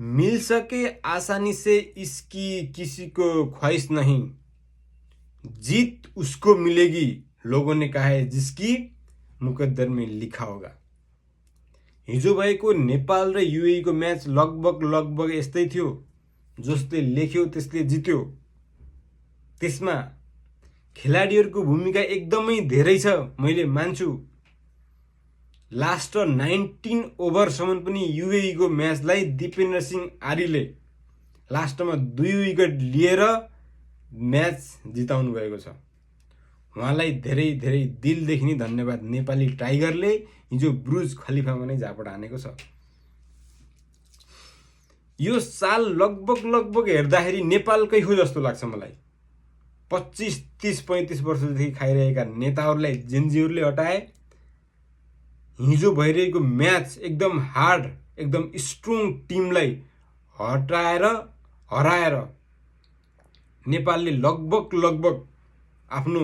मिल सके आसानी से इसकी किसी को ख्वाहिश नहीं, जीत उसको मिलेगी लोगों ने कहा है जिसकी मुकद्दर में लिखा होगा। हिजो भएको नेपाल र युएई को म्याच लगभग यस्तै थियो। जसले लेख्यो त्यसले जित्यो। त्यसमा खेलाडीहरूको भूमिका एकदमै धेरै छ, मैले मान्छु। लास्ट 19 ओभरसम्म पनि युएई को म्याचलाई दिपेन्द्र सिंह आर्यले लास्टमा 2 विकेट लिएर म्याच जिताउनु भएको छ। उहाँलाई धेरै धेरै दिलदेखि नै धन्यवाद। नेपाली टाइगरले हिजो ब्रुज खलिफामा नै झापड हानेको छ। यो साल लगभग हेर्दाखेरि नेपालकै हो जस्तो लाग्छ मलाई। 25, 30, 35 वर्षदेखि खाइरहेका नेताहरूलाई जेन्जीहरूले हटाए। हिजो भइरहेको म्याच एकदम हार्ड, एकदम स्ट्रङ टिमलाई हराएर नेपालले लगभग आफ्नो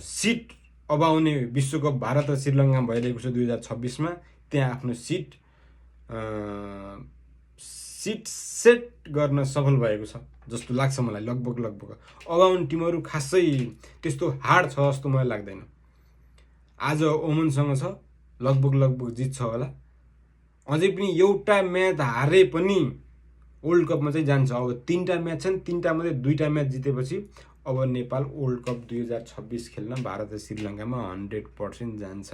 सिट अबाउने विश्वकप भारत र श्रीलङ्कामा भइरहेको छ 2026 मा। त्यहाँ आफ्नो सिट सेट गर्न सफल भएको छ जस्तो लाग्छ मलाई। लगभग अगाउने टिमहरू खासै त्यस्तो हार्ड छ जस्तो मलाई लाग्दैन। आज ओमनसँग छ, लगभग जित्छ होला। अझै पनि एउटा म्याच हारे पनि वर्ल्ड कपमा चाहिँ जान्छ। अब 3टा म्याच छन्, 3टा मध्ये 2टा म्याच जितेपछि अब नेपाल वर्ल्ड कप 2026 खेल्न भारत र श्रीलङ्कामा 100% जान्छ।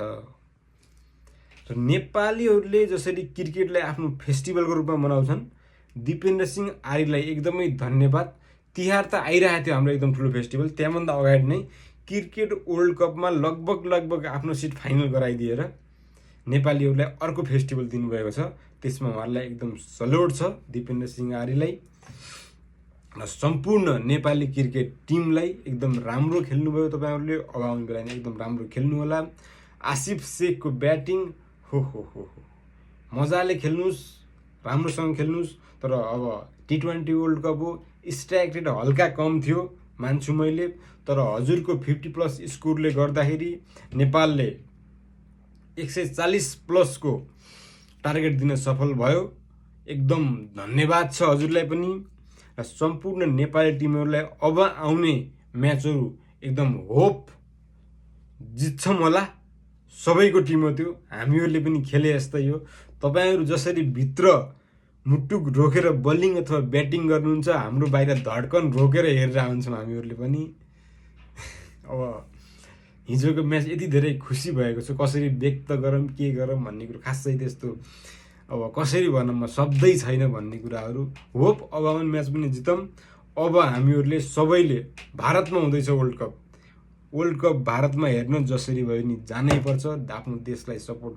र नेपालीहरूले जसरी क्रिकेटलाई आफ्नो फेस्टिभलको रूपमा मनाउँछन्, दिपेन्द्र सिंह आर्यलाई एकदमै धन्यवाद। तिहार त आइरहेको थियो हाम्रो एकदम ठुलो फेस्टिभल। त्यहाँभन्दा अगाडि नै क्रिकेट वर्ल्ड कपमा लगभग आफ्नो सिट फाइनल गराइदिएर नेपालीहरूलाई अर्को फेस्टिभल दिनुभएको छ। त्यसमा उहाँहरूलाई एकदम सल्युट छ दिपेन्द्र सिंह आर्यलाई र सम्पूर्ण नेपाली क्रिकेट टिमलाई। एकदम राम्रो खेल्नुभयो तपाईहरुले। अब आउने बेला नै एकदम राम्रो खेल्नु होला। आसिफ शेखको ब्याटिङ हो मजाले खेल्नुस्, राम्रोसँग खेल्नुस्। तर अब T20 वर्ल्ड कप हो, स्ट्राइक रेट हल्का कम थियो मान्छु मैले। तर हजुरको 50+ स्कोरले गर्दाखेरि नेपालले 140+ को टार्गेट दिन सफल भयो। एकदम धन्यवाद छ हजुरलाई पनि र सम्पूर्ण नेपाली टिमहरूलाई। अब आउने म्याचहरू एकदम होप जित्छौँ होला। सबैको टिम हो त्यो, हामीहरूले पनि खेले जस्तै हो। तपाईहरु जसरी भित्र मुटुक रोकेर बलिङ अथवा ब्याटिङ गर्नुहुन्छ, हाम्रो बाहिर धड्कन रोकेर हेरेर हुन्छौँ हामीहरूले पनि। अब हिजोको म्याच यति धेरै खुसी भएको छ, कसरी व्यक्त गरौँ के गरौँ भन्ने कुरो खासै त्यस्तो अब कसरी भनौँ म शब्दै छैन भन्ने कुराहरू। होप अब आउने म्याच पनि जितौँ। अब हामीहरूले सबैले भारतमा हुँदैछ वर्ल्ड कप भारतमा हेर्न जसरी भयो नि जानै पर्छ। आफ्नो देशलाई सपोर्ट